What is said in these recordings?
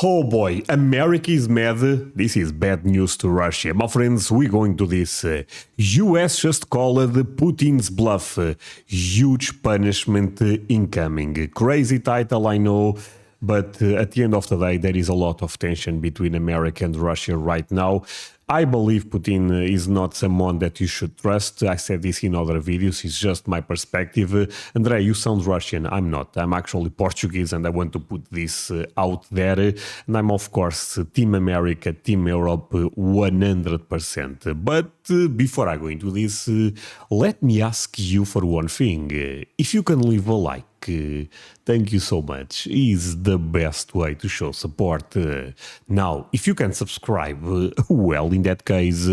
Oh boy, America is mad. This is bad news to Russia. My friends, we're going to this. US just called Putin's bluff. Huge punishment incoming. Crazy title, I know. But at the end of the day, there is a lot of tension between America and Russia right now. I believe Putin is not someone that you should trust. I said this in other videos. It's just my perspective. André, you sound Russian. I'm not. I'm actually Portuguese, and I want to put this out there. And I'm, of course, Team America, Team Europe, 100%. But before I go into this, let me ask you for one thing. If you can leave a like, thank you so much. Is the best way to show support. Now, if you can subscribe, well, in that case,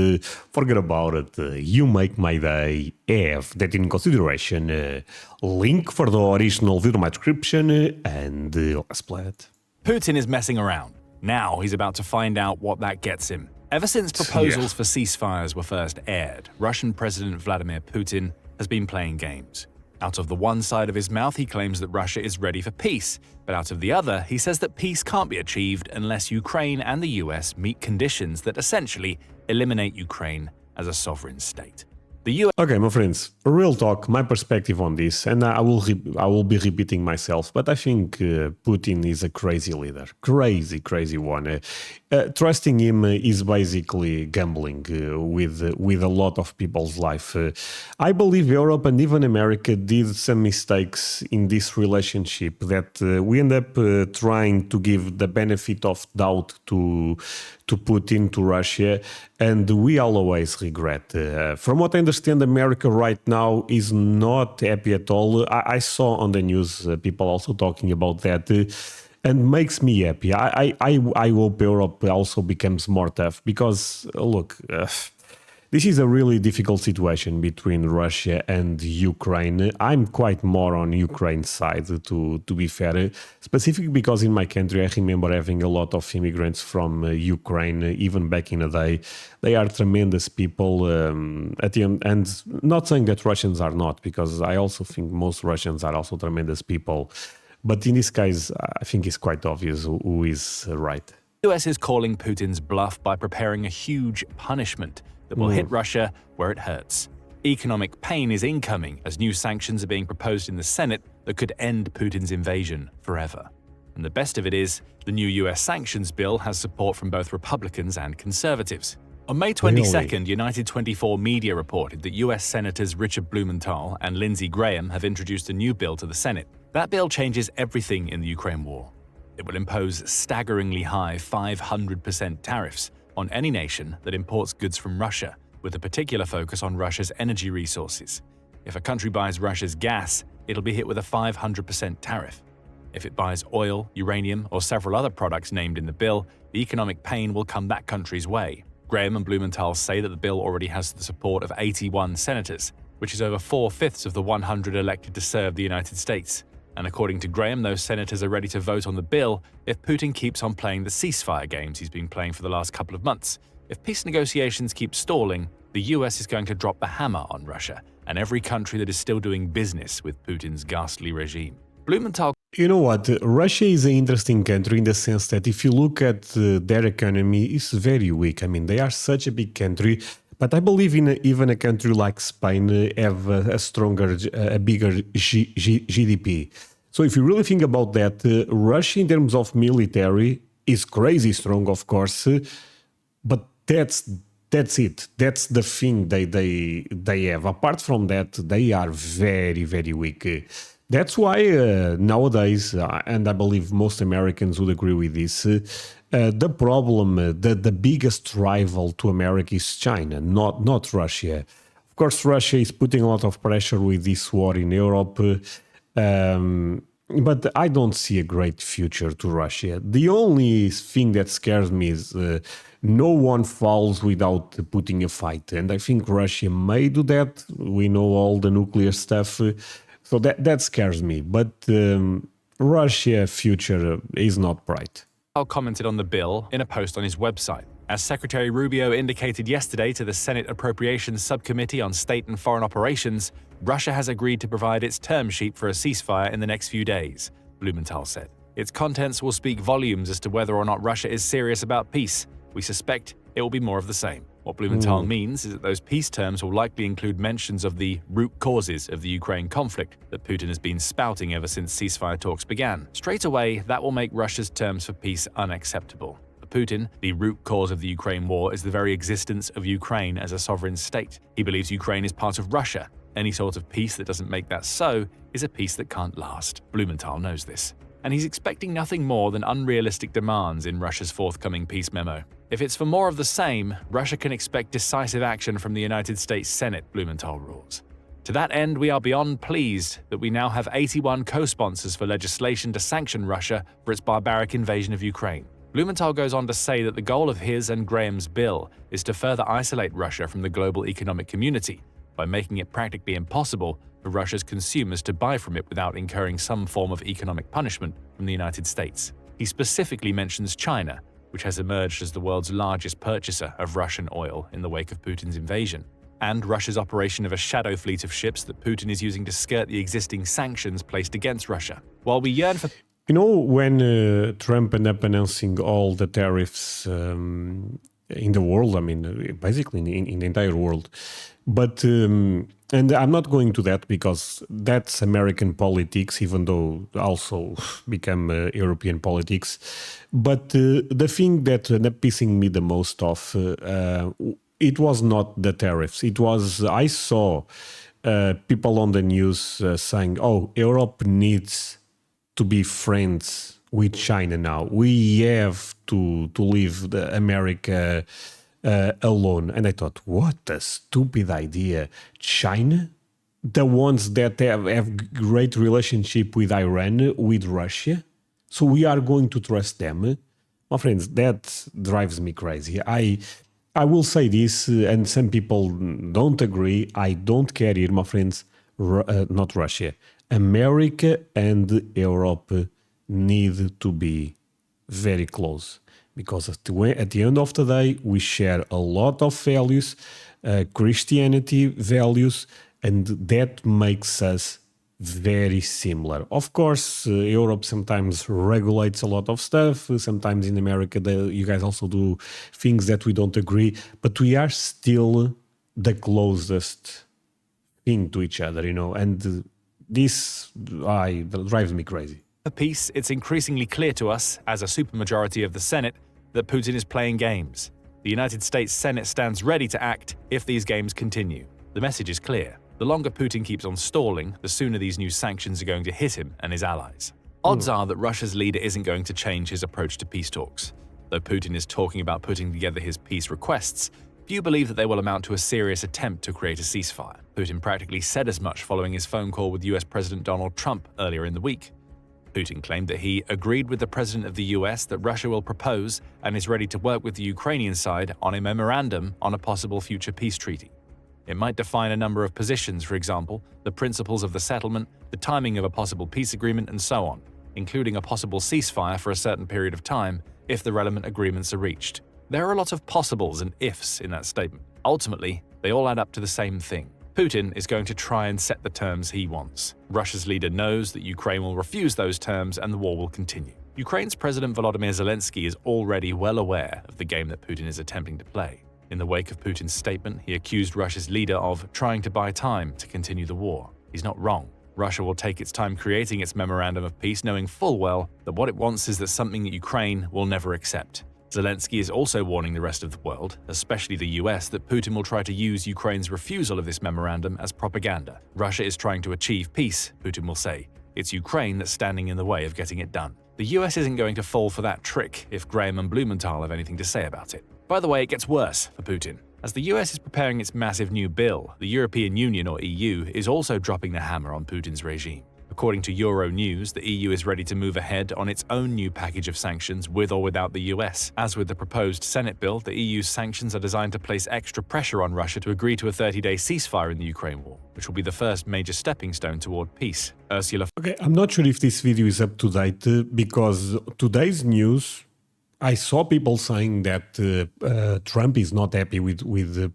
forget about it. You make my day. Have that in consideration. Link for the original video in my description, and let's play it. Putin is messing around. Now he's about to find out what that gets him. Ever since proposals for ceasefires were first aired, Russian President Vladimir Putin has been playing games. Out of the one side of his mouth, he claims that Russia is ready for peace, but out of the other, he says that peace can't be achieved unless Ukraine and the US meet conditions that essentially eliminate Ukraine as a sovereign state. The US Okay, my friends, real talk, my perspective on this, and I will be repeating myself, but I think Putin is a crazy leader, crazy one. Trusting him is basically gambling with a lot of people's life. I believe Europe and even America did some mistakes in this relationship that we end up trying to give the benefit of doubt to Putin, to Russia, and we always regret. From what I understand, America right now is not happy at all. I saw on the news people also talking about that, and makes me happy. I hope Europe also becomes more tough because, look, this is a really difficult situation between Russia and Ukraine. I'm quite more on Ukraine's side, to be fair, specifically because in my country I remember having a lot of immigrants from Ukraine, even back in the day. They are tremendous people at the end, and not saying that Russians are not, because I also think most Russians are also tremendous people. But in this case, I think it's quite obvious who is right. The US is calling Putin's bluff by preparing a huge punishment that will hit Russia where it hurts. Economic pain is incoming as new sanctions are being proposed in the Senate that could end Putin's invasion forever. And the best of it is, the new US sanctions bill has support from both Republicans and conservatives. On May 22nd, United 24 Media reported that US Senators Richard Blumenthal and Lindsey Graham have introduced a new bill to the Senate. That bill changes everything in the Ukraine war. It will impose staggeringly high 500% tariffs on any nation that imports goods from Russia, with a particular focus on Russia's energy resources. If a country buys Russia's gas, it'll be hit with a 500% tariff. If it buys oil, uranium, or several other products named in the bill, the economic pain will come that country's way. Graham and Blumenthal say that the bill already has the support of 81 senators, which is over 4/5 of the 100 elected to serve the United States. And according to Graham, those senators are ready to vote on the bill if Putin keeps on playing the ceasefire games he's been playing for the last couple of months. If peace negotiations keep stalling, the US is going to drop the hammer on Russia and every country that is still doing business with Putin's ghastly regime. Blumenthal. You know what? Russia is an interesting country in the sense that if you look at their economy, it's very weak. I mean, they are such a big country. But I believe even a country like Spain have a bigger GDP. So if you really think about that, Russia in terms of military is crazy strong, of course, but that's it. That's the thing they have. Apart from that, they are very weak. That's why nowadays, and I believe most Americans would agree with this, the problem, the biggest rival to America is China, not Russia. Of course, Russia is putting a lot of pressure with this war in Europe, but I don't see a great future to Russia. The only thing that scares me is no one falls without putting a fight, and I think Russia may do that. We know all the nuclear stuff. So that scares me, but Russia's future is not bright. Commented on the bill in a post on his website. As Secretary Rubio indicated yesterday to the Senate Appropriations Subcommittee on State and Foreign Operations, Russia has agreed to provide its term sheet for a ceasefire in the next few days, Blumenthal said. Its contents will speak volumes as to whether or not Russia is serious about peace. We suspect it will be more of the same. What Blumenthal means is that those peace terms will likely include mentions of the root causes of the Ukraine conflict that Putin has been spouting ever since ceasefire talks began. Straight away, that will make Russia's terms for peace unacceptable. For Putin, the root cause of the Ukraine war is the very existence of Ukraine as a sovereign state. He believes Ukraine is part of Russia. Any sort of peace that doesn't make that so is a peace that can't last. Blumenthal knows this. And he's expecting nothing more than unrealistic demands in Russia's forthcoming peace memo. If it's for more of the same, Russia can expect decisive action from the United States Senate, Blumenthal rules. To that end, we are beyond pleased that we now have 81 co-sponsors for legislation to sanction Russia for its barbaric invasion of Ukraine. Blumenthal goes on to say that the goal of his and Graham's bill is to further isolate Russia from the global economic community by making it practically impossible for Russia's consumers to buy from it without incurring some form of economic punishment from the United States. He specifically mentions China, which has emerged as the world's largest purchaser of Russian oil in the wake of Putin's invasion, and Russia's operation of a shadow fleet of ships that Putin is using to skirt the existing sanctions placed against Russia. While we yearn for... You know, when Trump ended up announcing all the tariffs in the world, I mean, basically in the entire world, but... and I'm not going to that because that's American politics, even though also become European politics. But the thing that ended up pissing me the most off, it was not the tariffs. It was, I saw people on the news saying, oh, Europe needs to be friends with China now. We have to leave America alone. And I thought, what a stupid idea. China, the ones that have great relationship with Iran, with Russia, so we are going to trust them. My friends, that drives me crazy. I will say this, and some people don't agree. I don't care here, my friends. Not Russia. America and Europe need to be very close. Because at the end of the day, we share a lot of values, Christianity values, and that makes us very similar. Of course, Europe sometimes regulates a lot of stuff. Sometimes in America, you guys also do things that we don't agree. But we are still the closest thing to each other, you know. And this drives me crazy. For peace, it's increasingly clear to us, as a supermajority of the Senate, that Putin is playing games. The United States Senate stands ready to act if these games continue. The message is clear. The longer Putin keeps on stalling, the sooner these new sanctions are going to hit him and his allies. Odds are that Russia's leader isn't going to change his approach to peace talks. Though Putin is talking about putting together his peace requests, few believe that they will amount to a serious attempt to create a ceasefire. Putin practically said as much following his phone call with US President Donald Trump earlier in the week. Putin claimed that he agreed with the president of the US that Russia will propose and is ready to work with the Ukrainian side on a memorandum on a possible future peace treaty. It might define a number of positions, for example, the principles of the settlement, the timing of a possible peace agreement, and so on, including a possible ceasefire for a certain period of time if the relevant agreements are reached. There are a lot of possibles and ifs in that statement. Ultimately, they all add up to the same thing. Putin is going to try and set the terms he wants. Russia's leader knows that Ukraine will refuse those terms and the war will continue. Ukraine's President Volodymyr Zelensky is already well aware of the game that Putin is attempting to play. In the wake of Putin's statement, he accused Russia's leader of trying to buy time to continue the war. He's not wrong. Russia will take its time creating its memorandum of peace, knowing full well that what it wants is that something that Ukraine will never accept. Zelensky is also warning the rest of the world, especially the US, that Putin will try to use Ukraine's refusal of this memorandum as propaganda. Russia is trying to achieve peace, Putin will say. It's Ukraine that's standing in the way of getting it done. The US isn't going to fall for that trick if Graham and Blumenthal have anything to say about it. By the way, it gets worse for Putin. As the US is preparing its massive new bill, the European Union, or EU, is also dropping the hammer on Putin's regime. According to Euronews, the EU is ready to move ahead on its own new package of sanctions with or without the US. As with the proposed Senate bill, the EU's sanctions are designed to place extra pressure on Russia to agree to a 30-day ceasefire in the Ukraine war, which will be the first major stepping stone toward peace. Okay, I'm not sure if this video is up to date because today's news, I saw people saying that Trump is not happy with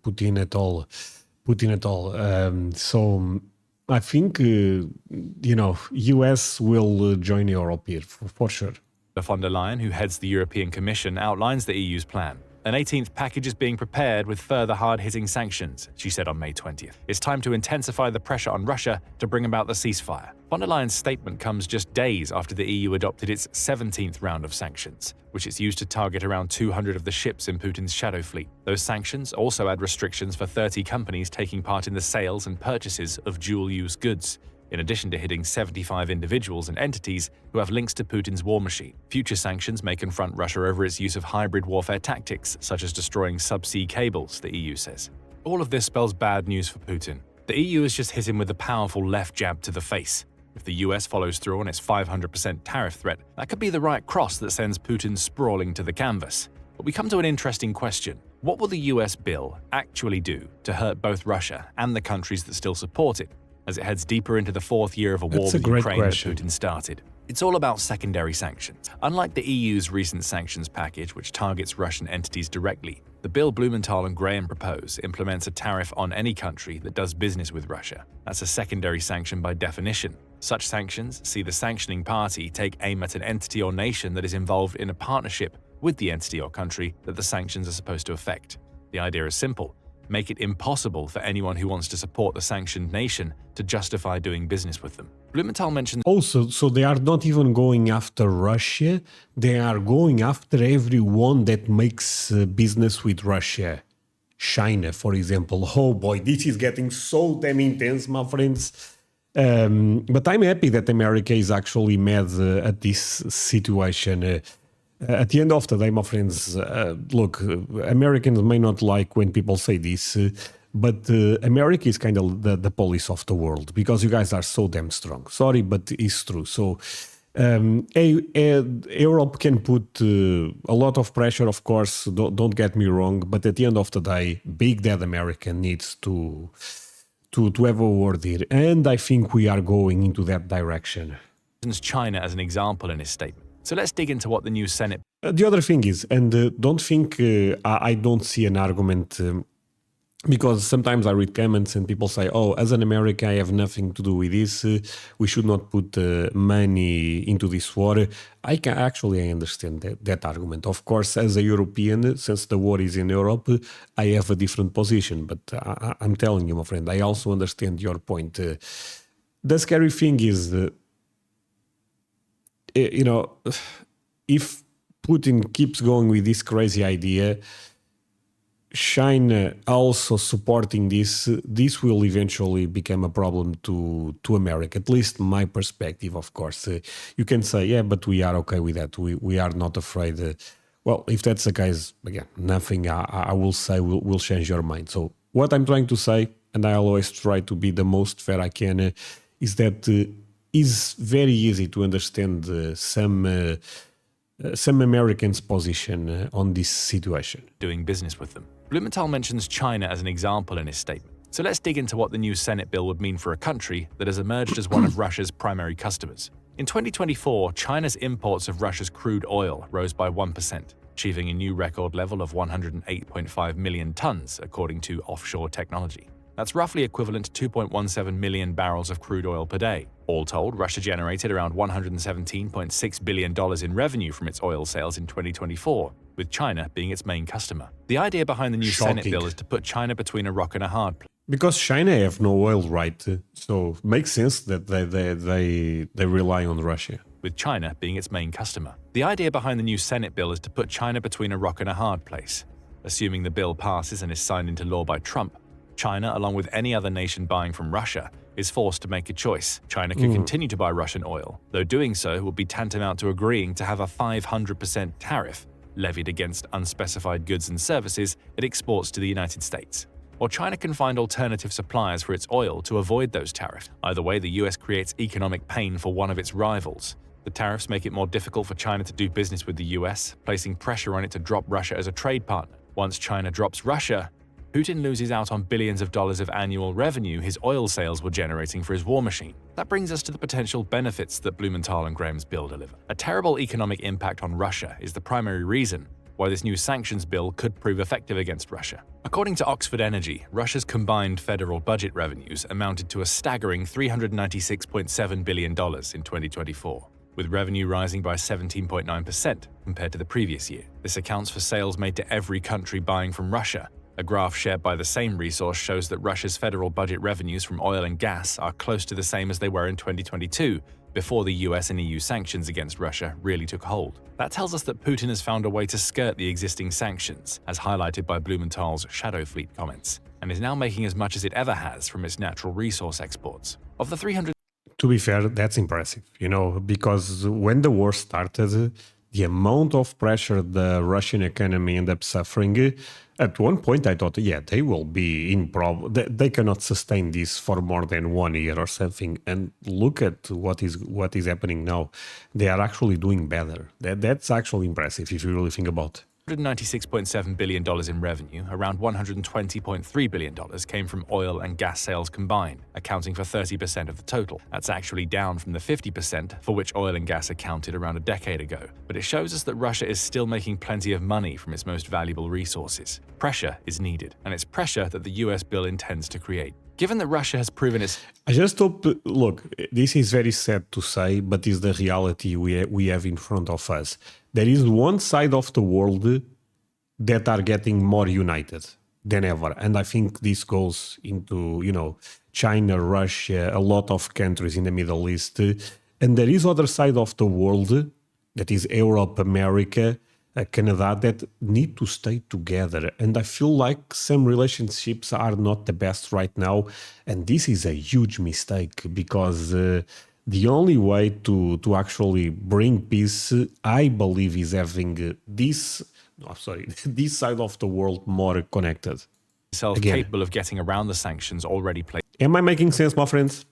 Putin at all. So I think, US will join Europe here for sure. Von der Leyen, who heads the European Commission, outlines the EU's plan. An 18th package is being prepared with further hard-hitting sanctions, she said on May 20th. It's time to intensify the pressure on Russia to bring about the ceasefire. Von der Leyen's statement comes just days after the EU adopted its 17th round of sanctions, which it's used to target around 200 of the ships in Putin's shadow fleet. Those sanctions also add restrictions for 30 companies taking part in the sales and purchases of dual-use goods, in addition to hitting 75 individuals and entities who have links to Putin's war machine. Future sanctions may confront Russia over its use of hybrid warfare tactics, such as destroying subsea cables, the EU says. All of this spells bad news for Putin. The EU has just hit him with a powerful left jab to the face. If the US follows through on its 500% tariff threat, that could be the right cross that sends Putin sprawling to the canvas. But we come to an interesting question. What will the US bill actually do to hurt both Russia and the countries that still support it, as it heads deeper into the fourth year of a war with Ukraine that Putin started? It's all about secondary sanctions. Unlike the EU's recent sanctions package, which targets Russian entities directly, the bill Blumenthal and Graham propose implements a tariff on any country that does business with Russia. That's a secondary sanction by definition. Such sanctions see the sanctioning party take aim at an entity or nation that is involved in a partnership with the entity or country that the sanctions are supposed to affect. The idea is simple. Make it impossible for anyone who wants to support the sanctioned nation to justify doing business with them. Blumenthal mentions also, so they are not even going after Russia, they are going after everyone that makes business with Russia. China, for example. Oh boy, this is getting so damn intense, my friends. But I'm happy that America is actually mad at this situation. At the end of the day, my friends, look, Americans may not like when people say this, but America is kind of the police of the world because you guys are so damn strong. Sorry, but it's true. So Europe can put a lot of pressure, of course, don't get me wrong, but at the end of the day, Big Dad America needs to have a word here. And I think we are going into that direction. China as an example in his statement. So let's dig into what the new Senate... The other thing is, and don't think I don't see an argument, because sometimes I read comments and people say, oh, as an American, I have nothing to do with this. We should not put money into this war. I understand that argument. Of course, as a European, since the war is in Europe, I have a different position. But I'm telling you, my friend, I also understand your point. The scary thing is... if Putin keeps going with this crazy idea, China also supporting this will eventually become a problem to America, at least my perspective, of course. You can say, yeah, but we are okay with that. We are not afraid. Well, if that's the case, again, nothing I will say will change your mind. So what I'm trying to say, and I always try to be the most fair I can, is that it's very easy to understand some Americans' position on this situation. Doing business with them. Blumenthal mentions China as an example in his statement. So let's dig into what the new Senate bill would mean for a country that has emerged as one of Russia's primary customers. In 2024, China's imports of Russia's crude oil rose by 1%, achieving a new record level of 108.5 million tons, according to Offshore Technology. That's roughly equivalent to 2.17 million barrels of crude oil per day. All told, Russia generated around $117.6 billion in revenue from its oil sales in 2024, with China being its main customer. The idea behind the new Senate bill is to put China between a rock and a hard place. Because China have no oil, right? So it makes sense that they rely on Russia. With China being its main customer. The idea behind the new Senate bill is to put China between a rock and a hard place. Assuming the bill passes and is signed into law by Trump, China, along with any other nation buying from Russia, is forced to make a choice. China could continue to buy Russian oil, though doing so would be tantamount to agreeing to have a 500% tariff levied against unspecified goods and services it exports to the United States. Or China can find alternative suppliers for its oil to avoid those tariffs. Either way, the US creates economic pain for one of its rivals. The tariffs make it more difficult for China to do business with the US, placing pressure on it to drop Russia as a trade partner. Once China drops Russia, Putin loses out on billions of dollars of annual revenue his oil sales were generating for his war machine. That brings us to the potential benefits that Blumenthal and Graham's bill deliver. A terrible economic impact on Russia is the primary reason why this new sanctions bill could prove effective against Russia. According to Oxford Energy, Russia's combined federal budget revenues amounted to a staggering $396.7 billion in 2024, with revenue rising by 17.9% compared to the previous year. This accounts for sales made to every country buying from Russia. A graph shared by the same resource shows that Russia's federal budget revenues from oil and gas are close to the same as they were in 2022, before the US and EU sanctions against Russia really took hold. That tells us that Putin has found a way to skirt the existing sanctions, as highlighted by Blumenthal's Shadow Fleet comments, and is now making as much as it ever has from its natural resource exports. Of the 300 To be fair, that's impressive, because when the war started, the amount of pressure the Russian economy ended up suffering, at one point I thought, yeah, they will be in problem. They cannot sustain this for more than 1 year or something. And look at what is happening now. They are actually doing better. That's actually impressive if you really think about it. $196.7 billion in revenue, around $120.3 billion came from oil and gas sales combined, accounting for 30% of the total. That's actually down from the 50% for which oil and gas accounted around a decade ago. But it shows us that Russia is still making plenty of money from its most valuable resources. Pressure is needed, and it's pressure that the US bill intends to create. Given that Russia has proven its... I just hope, look, this is very sad to say, but is the reality we have in front of us. There is one side of the world that are getting more united than ever. And I think this goes into, China, Russia, a lot of countries in the Middle East. And there is other side of the world, that is Europe, America, Canada, that need to stay together. And I feel like some relationships are not the best right now. And this is a huge mistake because the only way to actually bring peace, I believe, is having this side of the world more connected. Capable of getting around the sanctions already placed. Am I making sense, my friends?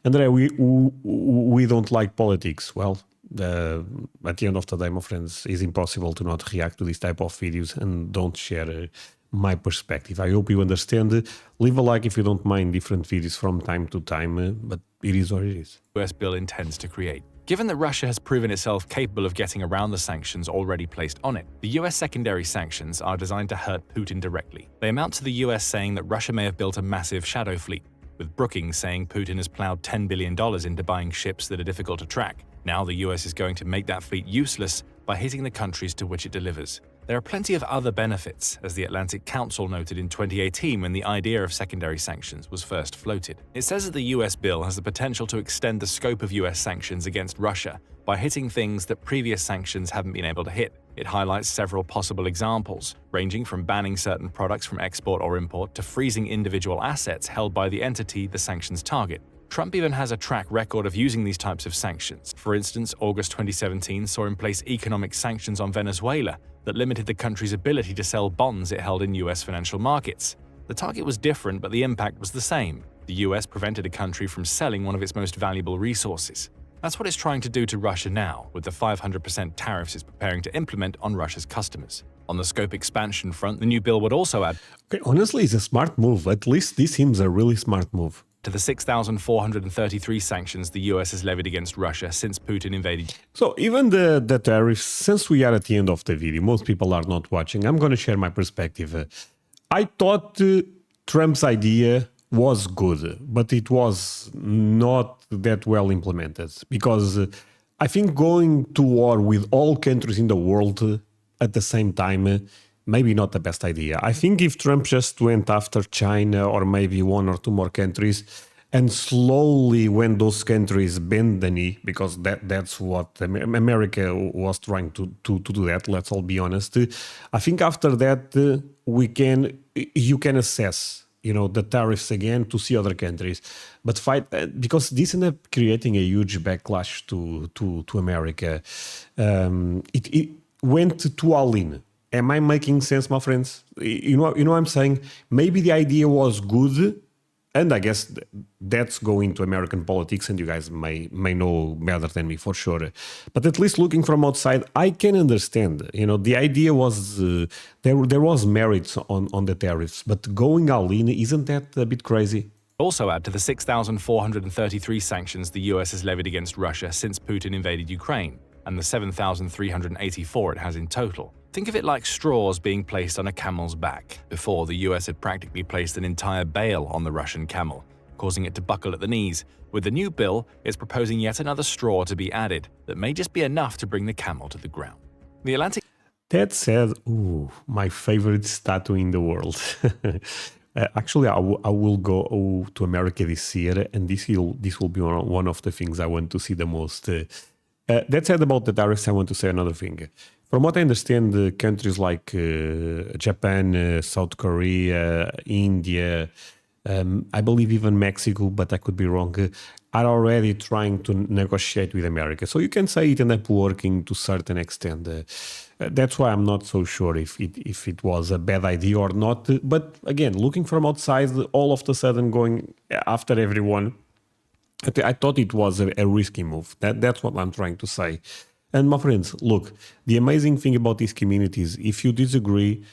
André, we don't like politics. Well, at the end of the day, my friends, it's impossible to not react to this type of videos and don't share my perspective. I hope you understand. Leave a like if you don't mind different videos from time to time, but it is what it is. US bill intends to create. Given that Russia has proven itself capable of getting around the sanctions already placed on it, the US secondary sanctions are designed to hurt Putin directly. They amount to the US saying that Russia may have built a massive shadow fleet, with Brookings saying Putin has plowed $10 billion into buying ships that are difficult to track. Now the US is going to make that fleet useless by hitting the countries to which it delivers. There are plenty of other benefits, as the Atlantic Council noted in 2018 when the idea of secondary sanctions was first floated. It says that the US bill has the potential to extend the scope of US sanctions against Russia by hitting things that previous sanctions haven't been able to hit. It highlights several possible examples, ranging from banning certain products from export or import to freezing individual assets held by the entity the sanctions target. Trump even has a track record of using these types of sanctions. For instance, August 2017 saw in place economic sanctions on Venezuela that limited the country's ability to sell bonds it held in US financial markets. The target was different, but the impact was the same. The US prevented a country from selling one of its most valuable resources. That's what it's trying to do to Russia now, with the 500% tariffs it's preparing to implement on Russia's customers. On the scope expansion front, the new bill would also add... Okay, honestly, it's a smart move. At least this seems a really smart move. To the 6,433 sanctions the US has levied against Russia since Putin invaded. So even the tariffs, since we are at the end of the video, most people are not watching, I'm going to share my perspective. I thought Trump's idea was good, but it was not that well implemented because I think going to war with all countries in the world at the same time, maybe not the best idea. I think if Trump just went after China or maybe one or two more countries and slowly when those countries bend the knee, because that's what America was trying to do that, let's all be honest. I think after that you can assess the tariffs again to see other countries, but fight because this ended up creating a huge backlash to America. It went too all in. Am I making sense, my friends? You know what I'm saying? Maybe the idea was good, and I guess that's going to American politics, and you guys may know better than me for sure. But at least looking from outside, I can understand. The idea was there was merit on the tariffs, but going all in, isn't that a bit crazy? Also add to the 6,433 sanctions the US has levied against Russia since Putin invaded Ukraine, and the 7,384 it has in total. Think of it like straws being placed on a camel's back. Before, the US had practically placed an entire bale on the Russian camel, causing it to buckle at the knees. With the new bill, it's proposing yet another straw to be added that may just be enough to bring the camel to the ground. The Atlantic That said, ooh, my favorite statue in the world. Actually, I will go to America this year, and this will be one of the things I want to see the most. That said about the tariffs, I want to say another thing. From what I understand, countries like Japan, South Korea, India, I believe even Mexico, but I could be wrong, are already trying to negotiate with America. So you can say it ended up working to a certain extent. That's why I'm not so sure if it was a bad idea or not. But again, looking from outside, all of a sudden going after everyone, I thought it was a risky move. That's what I'm trying to say. And my friends, look, the amazing thing about these communities, if you disagree,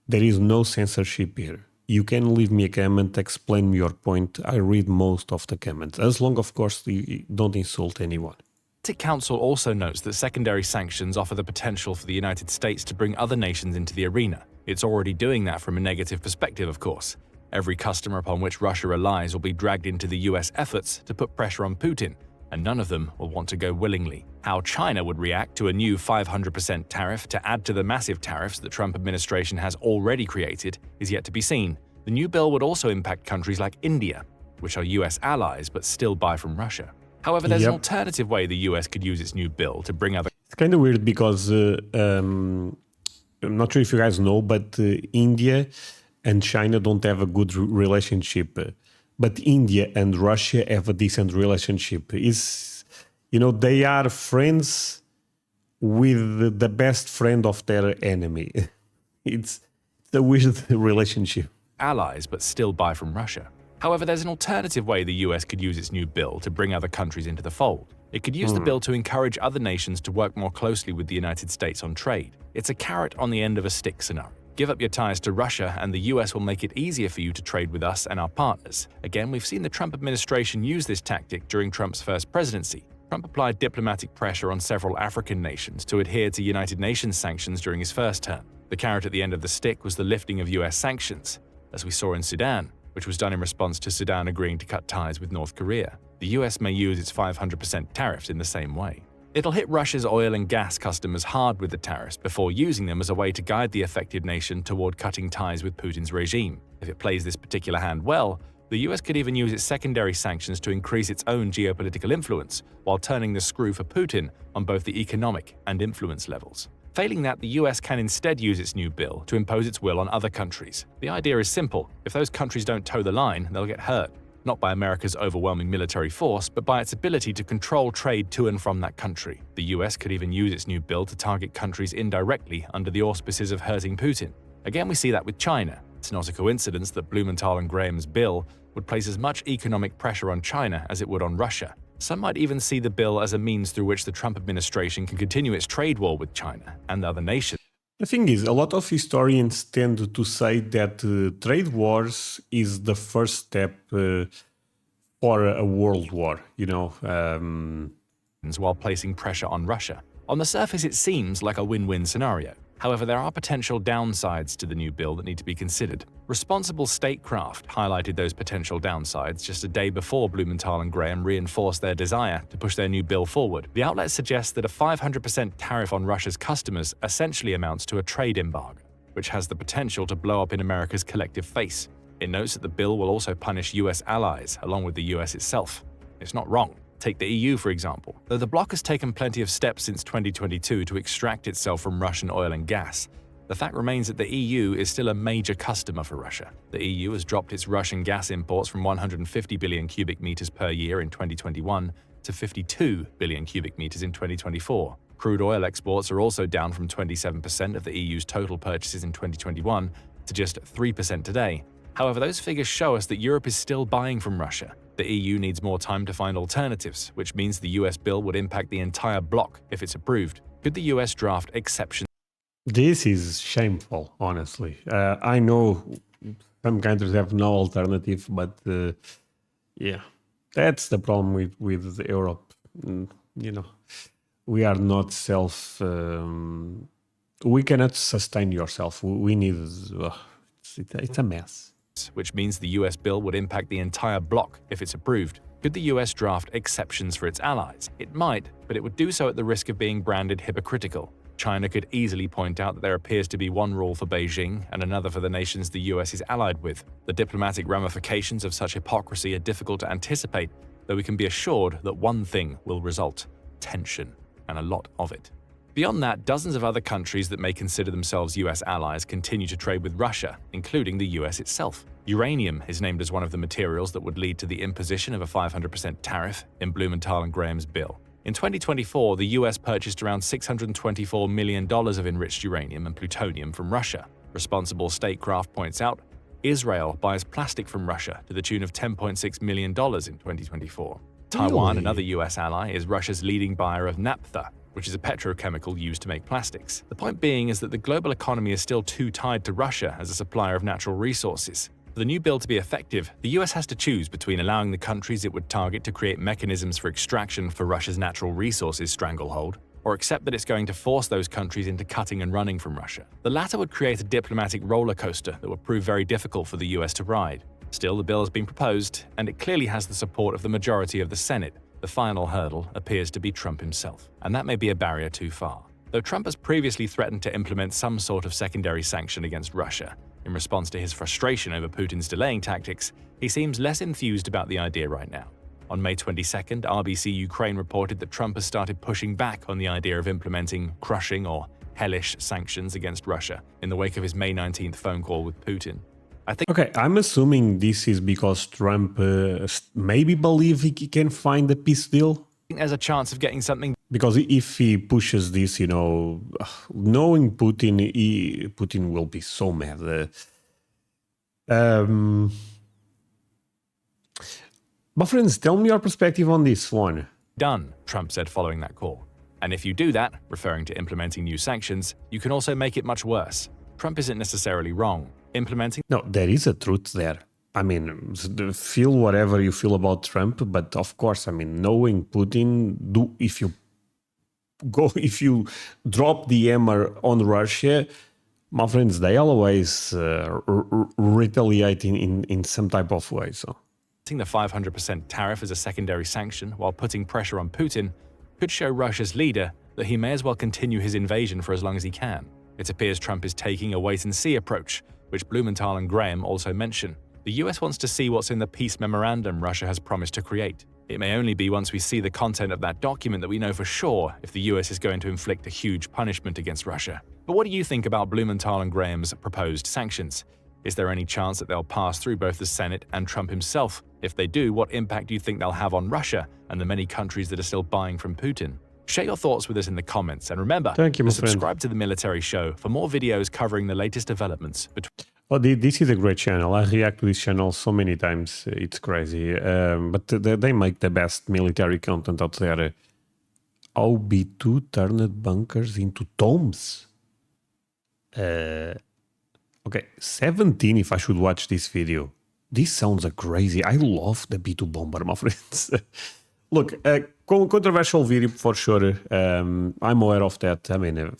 there is no censorship here. You can leave me a comment, explain me your point. I read most of the comments, as long, of course, you don't insult anyone. The Atlantic Council also notes that secondary sanctions offer the potential for the United States to bring other nations into the arena. It's already doing that from a negative perspective, of course. Every customer upon which Russia relies will be dragged into the US efforts to put pressure on Putin, and none of them will want to go willingly. How China would react to a new 500% tariff to add to the massive tariffs the Trump administration has already created is yet to be seen. The new bill would also impact countries like India, which are US allies but still buy from Russia. However, there's an alternative way the US could use its new bill to bring other... It's kind of weird because I'm not sure if you guys know, but India and China don't have a good relationship. But India and Russia have a decent relationship. They are friends with the best friend of their enemy. It's a weird relationship. Allies but still buy from Russia. However, there's an alternative way the US could use its new bill to bring other countries into the fold. It could use the bill to encourage other nations to work more closely with the United States on trade. It's a carrot on the end of a stick scenario. Give up your ties to Russia and the US will make it easier for you to trade with us and our partners. Again, we've seen the Trump administration use this tactic during Trump's first presidency. Trump applied diplomatic pressure on several African nations to adhere to United Nations sanctions during his first term. The carrot at the end of the stick was the lifting of US sanctions, as we saw in Sudan, which was done in response to Sudan agreeing to cut ties with North Korea. The US may use its 500% tariffs in the same way. It'll hit Russia's oil and gas customers hard with the tariffs before using them as a way to guide the affected nation toward cutting ties with Putin's regime. If it plays this particular hand well, the US could even use its secondary sanctions to increase its own geopolitical influence while turning the screw for Putin on both the economic and influence levels. Failing that, the US can instead use its new bill to impose its will on other countries. The idea is simple. If those countries don't toe the line, they'll get hurt. Not by America's overwhelming military force, but by its ability to control trade to and from that country. The US could even use its new bill to target countries indirectly under the auspices of hurting Putin. Again, we see that with China. It's not a coincidence that Blumenthal and Graham's bill would place as much economic pressure on China as it would on Russia. Some might even see the bill as a means through which the Trump administration can continue its trade war with China and other nations. The thing is, a lot of historians tend to say that trade wars is the first step for a world war, while placing pressure on Russia. On the surface, it seems like a win-win scenario. However, there are potential downsides to the new bill that need to be considered. Responsible Statecraft highlighted those potential downsides just a day before Blumenthal and Graham reinforced their desire to push their new bill forward. The outlet suggests that a 500% tariff on Russia's customers essentially amounts to a trade embargo, which has the potential to blow up in America's collective face. It notes that the bill will also punish US allies, along with the US itself. It's not wrong. Take the EU, for example. Though the bloc has taken plenty of steps since 2022 to extract itself from Russian oil and gas, the fact remains that the EU is still a major customer for Russia. The EU has dropped its Russian gas imports from 150 billion cubic meters per year in 2021 to 52 billion cubic meters in 2024. Crude oil exports are also down from 27% of the EU's total purchases in 2021 to just 3% today. However, those figures show us that Europe is still buying from Russia. The EU needs more time to find alternatives, which means the US bill would impact the entire bloc if it's approved. Could the US draft exceptions? This is shameful, honestly. I know some countries have no alternative, but that's the problem with Europe. We are not we cannot sustain yourself. We need. It's a mess. Which means the US bill would impact the entire bloc if it's approved. Could the US draft exceptions for its allies? It might, but it would do so at the risk of being branded hypocritical. China could easily point out that there appears to be one rule for Beijing and another for the nations the US is allied with. The diplomatic ramifications of such hypocrisy are difficult to anticipate, though we can be assured that one thing will result: tension, and a lot of it. Beyond that, dozens of other countries that may consider themselves US allies continue to trade with Russia, including the US itself. Uranium is named as one of the materials that would lead to the imposition of a 500% tariff in Blumenthal and Graham's bill. In 2024, the US purchased around $624 million of enriched uranium and plutonium from Russia. Responsible Statecraft points out, Israel buys plastic from Russia to the tune of $10.6 million in 2024. Taiwan, another US ally, is Russia's leading buyer of naphtha, which is a petrochemical used to make plastics. The point being is that the global economy is still too tied to Russia as a supplier of natural resources. For the new bill to be effective, the US has to choose between allowing the countries it would target to create mechanisms for extraction for Russia's natural resources stranglehold, or accept that it's going to force those countries into cutting and running from Russia. The latter would create a diplomatic roller coaster that would prove very difficult for the US to ride. Still, the bill has been proposed, and it clearly has the support of the majority of the Senate. The final hurdle appears to be Trump himself, and that may be a barrier too far. Though Trump has previously threatened to implement some sort of secondary sanction against Russia, in response to his frustration over Putin's delaying tactics, he seems less enthused about the idea right now. On May 22nd, RBC Ukraine reported that Trump has started pushing back on the idea of implementing crushing or hellish sanctions against Russia in the wake of his May 19th phone call with Putin. Okay, I'm assuming this is because Trump maybe believe he can find a peace deal. There's a chance of getting something. Because if he pushes this, knowing Putin, Putin will be so mad. My friends, tell me your perspective on this one. Done, Trump said following that call. And if you do that, referring to implementing new sanctions, you can also make it much worse. Trump isn't necessarily wrong. Implementing. No, there is a truth there. I mean, feel whatever you feel about Trump, but of course, I mean, knowing Putin, if you drop the hammer on Russia, my friends, they always retaliate in some type of way. So, the 500% tariff as a secondary sanction while putting pressure on Putin could show Russia's leader that he may as well continue his invasion for as long as he can. It appears Trump is taking a wait-and-see approach, which Blumenthal and Graham also mention. The US wants to see what's in the peace memorandum Russia has promised to create. It may only be once we see the content of that document that we know for sure if the US is going to inflict a huge punishment against Russia. But what do you think about Blumenthal and Graham's proposed sanctions? Is there any chance that they'll pass through both the Senate and Trump himself? If they do, what impact do you think they'll have on Russia and the many countries that are still buying from Putin? Share your thoughts with us in the comments, and remember to subscribe to The Military Show for more videos covering the latest developments. Oh, this is a great channel. I react to this channel so many times. It's crazy. But they make the best military content out there. OB2 turned bunkers into tombs. Okay, 17 if I should watch this video. This sounds crazy. I love the B2 bomber, my friends. Look, controversial video for sure. I'm aware of that. I mean,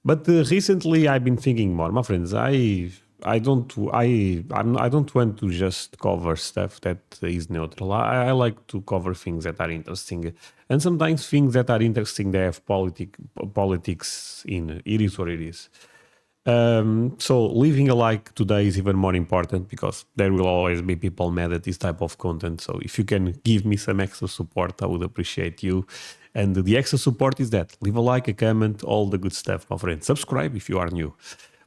but recently I've been thinking more, my friends. I don't want to just cover stuff that is neutral. I like to cover things that are interesting, and sometimes things that are interesting they have politics in. It is what it is. So leaving a like today is even more important because there will always be people mad at this type of content. So if you can give me some extra support, I would appreciate you. And the extra support is that leave a like, a comment, all the good stuff, my friends. Subscribe if you are new.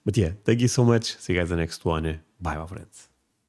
But yeah, thank you so much. See you guys in the next one. Bye, my friends.